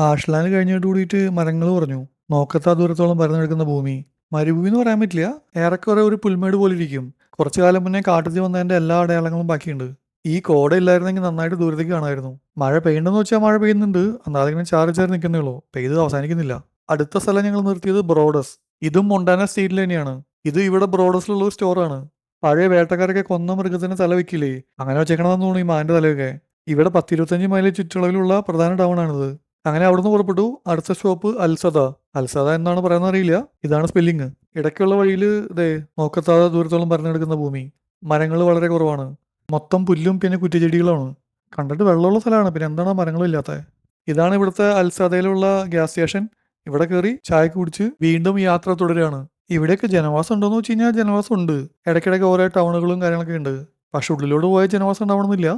ആഷ്ലാൻഡ് കഴിഞ്ഞിട്ട് കൂടിയിട്ട് മരങ്ങൾ കുറഞ്ഞു. നോക്കത്താ ദൂരത്തോളം പരന്നു കിടക്കുന്ന ഭൂമി. മരുഭൂമി എന്ന് പറയാൻ പറ്റില്ല. ഏറെക്കുറെ ഒരു പുൽമേട് പോലെ ഇരിക്കും. കുറച്ചു കാലം മുന്നേ കാട്ടുതീ വന്നതിന്റെ എല്ലാ അടയാളങ്ങളും ബാക്കിയുണ്ട്. ഈ കോട ഇല്ലായിരുന്നെങ്കിൽ നന്നായിട്ട് ദൂരത്തേക്ക് കാണാമായിരുന്നു. മഴ പെയ്യണ്ടെന്ന് വെച്ചാൽ മഴ പെയ്യുന്നുണ്ട്. എന്നാലും ഇങ്ങനെ ചാറി ചാറി നിൽക്കുന്നേ ഉള്ളൂ. പെയ്ത് അവസാനിക്കുന്നില്ല. അടുത്ത സ്ഥലം ഞങ്ങൾ നിർത്തിയത് ബ്രോഡസ്. ഇതും മൊണ്ടാന സ്റ്റേറ്റിൽ തന്നെയാണ്. ഇത് ഇവിടെ ബ്രോഡസിലുള്ള ഒരു സ്റ്റോറാണ്. പഴയ വേട്ടക്കാരൊക്കെ കൊന്ന മൃഗത്തിന് തല വെക്കില്ലേ, അങ്ങനെ വെച്ചേക്കണമെന്ന് തോന്നുന്നു ഈ മാന്റെ തലയൊക്കെ. ഇവിടെ 10-25 മൈൽ ചുറ്റളവിലുള്ള പ്രധാന ടൗൺ ആണിത്. അങ്ങനെ അവിടുന്ന് പുറപ്പെട്ടു. അടുത്ത സ്റ്റോപ്പ് അൽസദ. അൽസദ എന്നാണ് പറയുന്നത് അറിയില്ല. ഇതാണ് സ്പെല്ലിങ്. ഇടയ്ക്കുള്ള വഴിയിൽ ദേ നോക്കത്താതെ ദൂരത്തോളം പരന്നെടുക്കുന്ന ഭൂമി. മരങ്ങൾ വളരെ കുറവാണ്. മൊത്തം പുല്ലും പിന്നെ കുറ്റിച്ചെടികളാണ്. കണ്ടിട്ട് വെള്ളമുള്ള സ്ഥലമാണ്. പിന്നെ എന്താണ് മരങ്ങളില്ലാത്തത്? ഇതാണ് ഇവിടുത്തെ അൽസദയിലുള്ള ഗ്യാസ് സ്റ്റേഷൻ. ഇവിടെ കയറി ചായക്ക് കുടിച്ച് വീണ്ടും യാത്ര തുടരുകയാണ്. ഇവിടെയൊക്കെ ജനവാസം ഉണ്ടോന്ന് വെച്ച് കഴിഞ്ഞാൽ ജനവാസം ഉണ്ട്. ഇടയ്ക്കിടയ്ക്ക് ഓരോ ടൗണുകളും കാര്യങ്ങളൊക്കെ ഉണ്ട്. പക്ഷെ ഉള്ളിലോട്ട് പോയ ജനവാസം ഉണ്ടാവണമെന്നില്ല.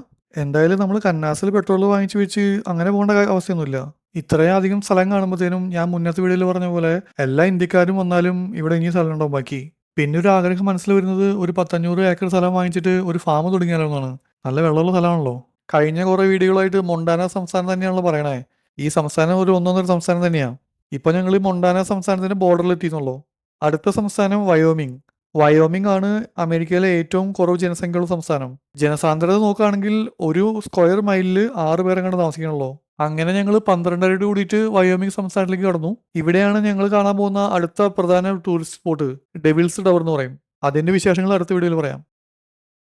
എന്തായാലും നമ്മൾ കന്നാസിൽ പെട്രോൾ വാങ്ങിച്ചു വെച്ച് അങ്ങനെ പോകേണ്ട അവസ്ഥയൊന്നുമില്ല. ഇത്രയും അധികം സ്ഥലം കാണുമ്പോഴത്തേനും ഞാൻ മുന്നത്തെ വീഡിയോയിൽ പറഞ്ഞ പോലെ എല്ലാ ഇന്ത്യക്കാരും വന്നാലും ഇവിടെ ഇനി സ്ഥലം ഉണ്ടാവും ബാക്കി. പിന്നെ ഒരു ആഗ്രഹം മനസ്സിൽ വരുന്നത് ഒരു 10-500 ഏക്കർ സ്ഥലം വാങ്ങിച്ചിട്ട് ഒരു ഫാം തുടങ്ങിയാലോ എന്നാണ്. നല്ല വെള്ളമുള്ള സ്ഥലമാണല്ലോ. കഴിഞ്ഞ കുറെ വീഡിയോകളായിട്ട് മൊണ്ടാന സംസ്ഥാനം തന്നെയാണല്ലോ പറയണേ. ഈ സംസ്ഥാനം ഒരു ഒന്നൊന്നര സംസ്ഥാനം തന്നെയാണ്. ഇപ്പൊ ഞങ്ങൾ ഈ മൊണ്ടാന സംസ്ഥാനത്തിന്റെ ബോർഡറിൽ എത്തിയെന്നുള്ളൂ. അടുത്ത സംസ്ഥാനം വയോമിങ്. വയോമിങ് ആണ് അമേരിക്കയിലെ ഏറ്റവും കുറവ് ജനസംഖ്യയുള്ള സംസ്ഥാനം. ജനസാന്ദ്രത നോക്കുകയാണെങ്കിൽ ഒരു സ്ക്വയർ മൈലിൽ 6 പേരെങ്ങാണ്ട് താമസിക്കണുള്ളൂ. അങ്ങനെ ഞങ്ങൾ 12 അടി കൂടിയിട്ട് വയോമിങ് സംസ്ഥാനത്തിലേക്ക് കടന്നു. ഇവിടെയാണ് ഞങ്ങൾ കാണാൻ പോകുന്ന അടുത്ത പ്രധാന ടൂറിസ്റ്റ് സ്പോട്ട് ഡെവിൾസ് ടവർ എന്ന് പറയും. അതിന്റെ വിശേഷങ്ങൾ അടുത്ത വീഡിയോയിൽ പറയാം.